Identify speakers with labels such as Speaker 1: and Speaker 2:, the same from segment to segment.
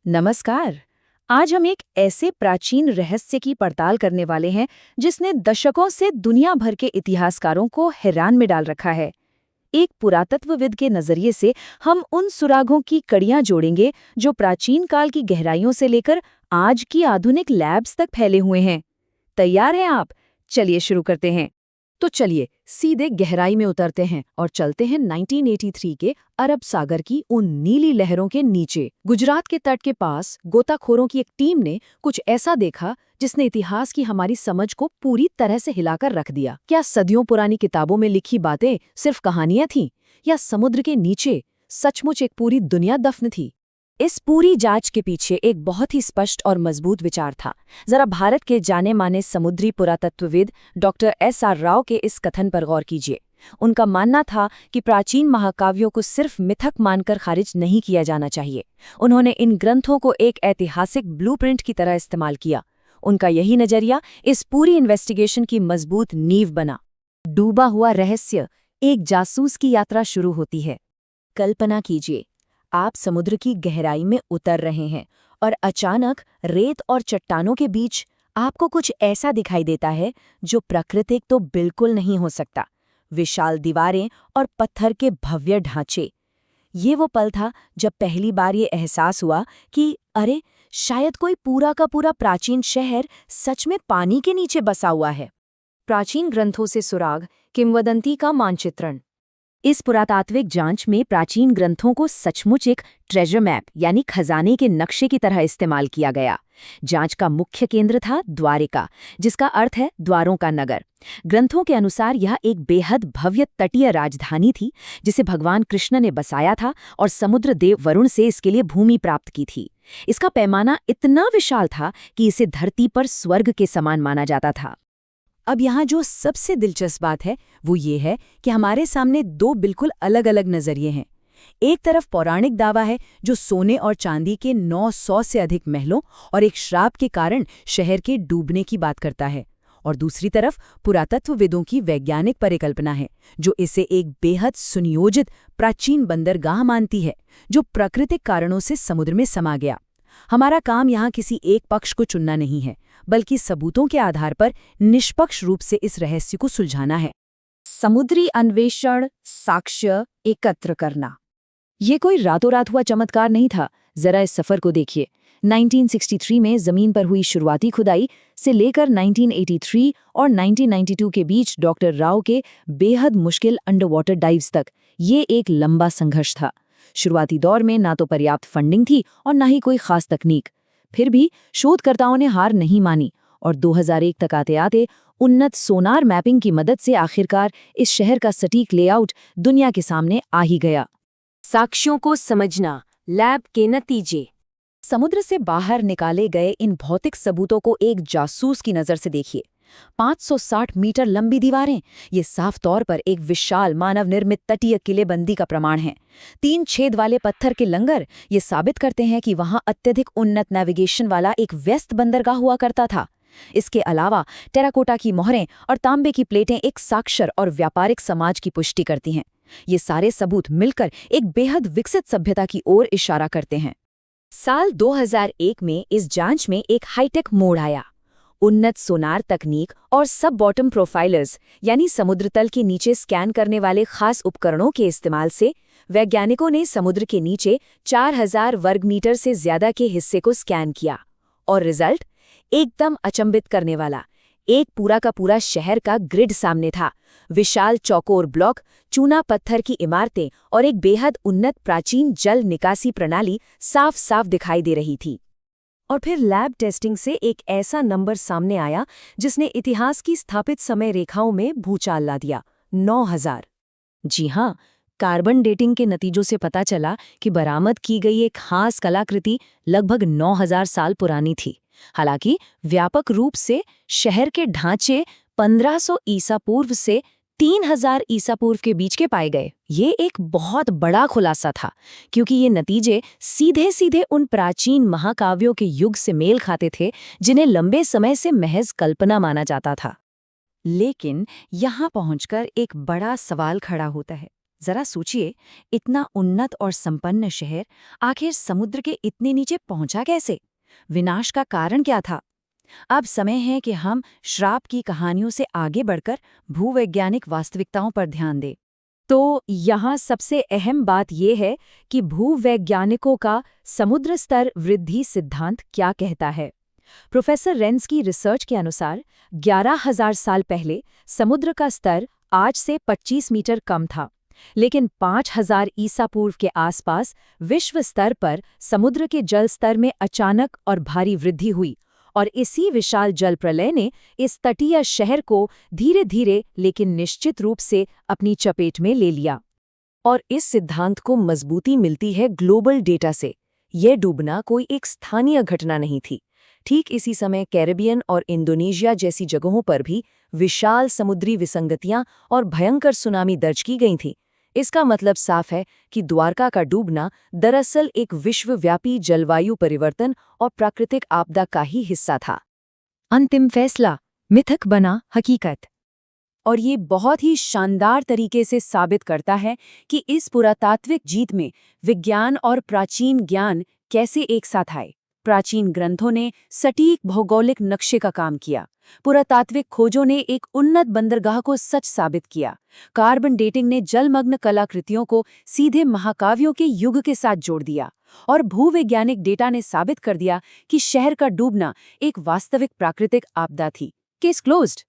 Speaker 1: नमस्कार। आज हम एक ऐसे प्राचीन रहस्य की पड़ताल करने वाले हैं जिसने दशकों से दुनिया भर के इतिहासकारों को हैरान में डाल रखा है। एक पुरातत्वविद के नजरिए से हम उन सुरागों की कड़ियां जोड़ेंगे जो प्राचीन काल की गहराइयों से लेकर आज की आधुनिक लैब्स तक फैले हुए हैं। तैयार हैं आप? चलिए शुरू करते हैं। तो चलिए सीधे गहराई में उतरते हैं और चलते हैं 1983 के अरब सागर की उन नीली लहरों के नीचे। गुजरात के तट के पास गोताखोरों की एक टीम ने कुछ ऐसा देखा जिसने इतिहास की हमारी समझ को पूरी तरह से हिलाकर रख दिया। क्या सदियों पुरानी किताबों में लिखी बातें सिर्फ कहानियां थीं, या समुद्र के नीचे सचमुच एक पूरी दुनिया दफन थी? इस पूरी जांच के पीछे एक बहुत ही स्पष्ट और मजबूत विचार था। जरा भारत के जाने माने समुद्री पुरातत्वविद डॉक्टर SR राव के इस कथन पर गौर कीजिए। उनका मानना था कि प्राचीन महाकाव्यों को सिर्फ मिथक मानकर खारिज नहीं किया जाना चाहिए। उन्होंने इन ग्रंथों को एक ऐतिहासिक ब्लूप्रिंट की तरह इस्तेमाल किया। उनका यही नजरिया इस पूरी इन्वेस्टिगेशन की मजबूत नींव बना। डूबा हुआ रहस्य। एक जासूस की यात्रा शुरू होती है। कल्पना कीजिए, आप समुद्र की गहराई में उतर रहे हैं और अचानक रेत और चट्टानों के बीच आपको कुछ ऐसा दिखाई देता है जो प्राकृतिक तो बिल्कुल नहीं हो सकता। विशाल दीवारें और पत्थर के भव्य ढांचे। ये वो पल था जब पहली बार ये एहसास हुआ कि अरे, शायद कोई पूरा का पूरा प्राचीन शहर सच में पानी के नीचे बसा हुआ है। प्राचीन ग्रंथों से सुराग, किंवदंती का मानचित्रण। इस पुरातात्विक जांच में प्राचीन ग्रंथों को सचमुच एक ट्रेजर मैप यानी खजाने के नक्शे की तरह इस्तेमाल किया गया। जांच का मुख्य केंद्र था द्वारिका, जिसका अर्थ है द्वारों का नगर। ग्रंथों के अनुसार यह एक बेहद भव्य तटीय राजधानी थी जिसे भगवान कृष्ण ने बसाया था और समुद्र देव वरुण से इसके लिए भूमि प्राप्त की थी। इसका पैमाना इतना विशाल था कि इसे धरती पर स्वर्ग के समान माना जाता था। अब यहाँ जो सबसे दिलचस्प बात है वो ये है कि हमारे सामने दो बिल्कुल अलग अलग नजरिए हैं। एक तरफ पौराणिक दावा है जो सोने और चांदी के 900 से अधिक महलों और एक श्राप के कारण शहर के डूबने की बात करता है, और दूसरी तरफ पुरातत्वविदों की वैज्ञानिक परिकल्पना है जो इसे एक बेहद सुनियोजित प्राचीन बंदरगाह मानती है जो प्राकृतिक कारणों से समुद्र में समा गया। हमारा काम यहाँ किसी एक पक्ष को चुनना नहीं है, बल्कि सबूतों के आधार पर निष्पक्ष रूप से इस रहस्य को सुलझाना है। समुद्री अन्वेषण, साक्ष्य एकत्र करना। ये कोई रातों रात हुआ चमत्कार नहीं था। जरा इस सफर को देखिए। 1963 में जमीन पर हुई शुरुआती खुदाई से लेकर 1983 और 1992 के बीच डॉक्टर राव के बेहद मुश्किल अंडरवाटर डाइव्स तक, ये एक लंबा संघर्ष था। शुरुआती दौर में ना तो पर्याप्त फंडिंग थी और ना ही कोई खास तकनीक। फिर भी शोधकर्ताओं ने हार नहीं मानी और 2001 तक आते आते उन्नत सोनार मैपिंग की मदद से आखिरकार इस शहर का सटीक लेआउट दुनिया के सामने आ ही गया। साक्ष्यों को समझना, लैब के नतीजे। समुद्र से बाहर निकाले गए इन भौतिक सबूतों को एक जासूस की नज़र से देखिए। 560 मीटर लंबी दीवारें, ये साफ तौर पर एक विशाल मानव निर्मित तटीय किलेबंदी का प्रमाण है। 3 छेद वाले पत्थर के लंगर ये साबित करते हैं कि वहां अत्यधिक उन्नत नेविगेशन वाला एक व्यस्त बंदरगाह हुआ करता था। इसके अलावा टेराकोटा की मोहरें और तांबे की प्लेटें एक साक्षर और व्यापारिक समाज की पुष्टि करती हैं। ये सारे सबूत मिलकर एक बेहद विकसित सभ्यता की ओर इशारा करते हैं। साल 2001 में इस जांच में एक हाईटेक मोड़ आया। उन्नत सोनार तकनीक और सब बॉटम प्रोफाइलर्स यानी समुद्र तल के नीचे स्कैन करने वाले खास उपकरणों के इस्तेमाल से वैज्ञानिकों ने समुद्र के नीचे 4000 वर्ग मीटर से ज्यादा के हिस्से को स्कैन किया, और रिजल्ट एकदम अचंभित करने वाला। एक पूरा का पूरा शहर का ग्रिड सामने था। विशाल चौकोर ब्लॉक, चूना पत्थर की इमारतें और एक बेहद उन्नत प्राचीन जल निकासी प्रणाली साफ साफ दिखाई दे रही थी। और फिर लैब टेस्टिंग से एक ऐसा नंबर सामने आया जिसने इतिहास की स्थापित समय रेखाओं में भूचाल ला दिया। 9000। जी हाँ, कार्बन डेटिंग के नतीजों से पता चला कि बरामद की गई एक खास कलाकृति लगभग 9000 साल पुरानी थी। हालांकि व्यापक रूप से शहर के ढांचे 1500 ईसा पूर्व से 3000 ईसा पूर्व के बीच के पाए गए। ये एक बहुत बड़ा खुलासा था, क्योंकि ये नतीजे सीधे सीधे उन प्राचीन महाकाव्यों के युग से मेल खाते थे जिन्हें लंबे समय से महज कल्पना माना जाता था। लेकिन यहाँ पहुंचकर एक बड़ा सवाल खड़ा होता है। जरा सोचिए, इतना उन्नत और संपन्न शहर आखिर समुद्र के इतने नीचे पहुंचा कैसे? विनाश का कारण क्या था? अब समय है कि हम श्राप की कहानियों से आगे बढ़कर भूवैज्ञानिक वास्तविकताओं पर ध्यान दें। तो यहाँ सबसे अहम बात यह है कि भूवैज्ञानिकों का समुद्र स्तर वृद्धि सिद्धांत क्या कहता है। प्रोफेसर रेंस की रिसर्च के अनुसार 11,000 साल पहले समुद्र का स्तर आज से 25 मीटर कम था, लेकिन 5,000 ईसा पूर्व के आसपास विश्व स्तर पर समुद्र के जल स्तर में अचानक और भारी वृद्धि हुई, और इसी विशाल जल प्रलय ने इस तटीय शहर को धीरे धीरे लेकिन निश्चित रूप से अपनी चपेट में ले लिया। और इस सिद्धांत को मजबूती मिलती है ग्लोबल डेटा से। यह डूबना कोई एक स्थानीय घटना नहीं थी। ठीक इसी समय कैरिबियन और इंडोनेशिया जैसी जगहों पर भी विशाल समुद्री विसंगतियां और भयंकर सुनामी दर्ज की गई थीं। इसका मतलब साफ है कि द्वारका का डूबना दरअसल एक विश्वव्यापी जलवायु परिवर्तन और प्राकृतिक आपदा का ही हिस्सा था। अंतिम फैसला, मिथक बना हकीकत। और ये बहुत ही शानदार तरीके से साबित करता है कि इस पुरातात्विक जीत में विज्ञान और प्राचीन ज्ञान कैसे एक साथ आए। प्राचीन ग्रंथों ने सटीक भौगोलिक नक्शे का काम किया। पुरातात्विक खोजों ने एक उन्नत बंदरगाह को सच साबित किया। कार्बन डेटिंग ने जलमग्न कलाकृतियों को सीधे महाकाव्यों के युग के साथ जोड़ दिया। और भूवैज्ञानिक डेटा ने साबित कर दिया कि शहर का डूबना एक वास्तविक प्राकृतिक आपदा थी। Case closed.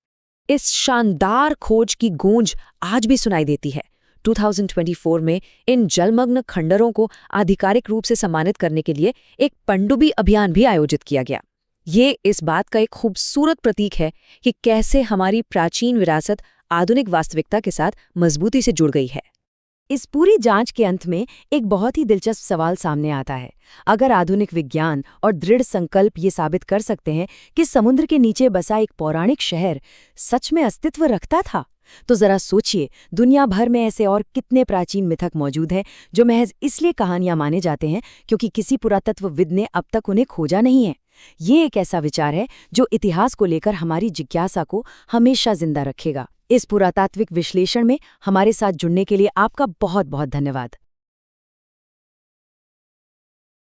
Speaker 1: इस शानदार खोज की गूंज आज भी सुनाई देती है। 2024 में इन जलमग्न खंडरों को आधिकारिक रूप से सम्मानित करने के लिए एक पनडुब्बी अभियान भी आयोजित किया गया। ये इस बात का एक खूबसूरत प्रतीक है कि कैसे हमारी प्राचीन विरासत आधुनिक वास्तविकता के साथ मजबूती से जुड़ गई है। इस पूरी जांच के अंत में एक बहुत ही दिलचस्प सवाल सामने आता है। अगर आधुनिक विज्ञान और दृढ़ संकल्प ये साबित कर सकते हैं कि समुद्र के नीचे बसा एक पौराणिक शहर सच में अस्तित्व रखता था, तो जरा सोचिए, दुनिया भर में ऐसे और कितने प्राचीन मिथक मौजूद हैं जो महज इसलिए कहानियां माने जाते हैं क्योंकि किसी पुरातत्वविद ने अब तक उन्हें खोजा नहीं है। ये एक ऐसा विचार है जो इतिहास को लेकर हमारी जिज्ञासा को हमेशा जिंदा रखेगा। इस पुरातात्विक विश्लेषण में हमारे साथ जुड़ने के लिए आपका बहुत बहुत धन्यवाद।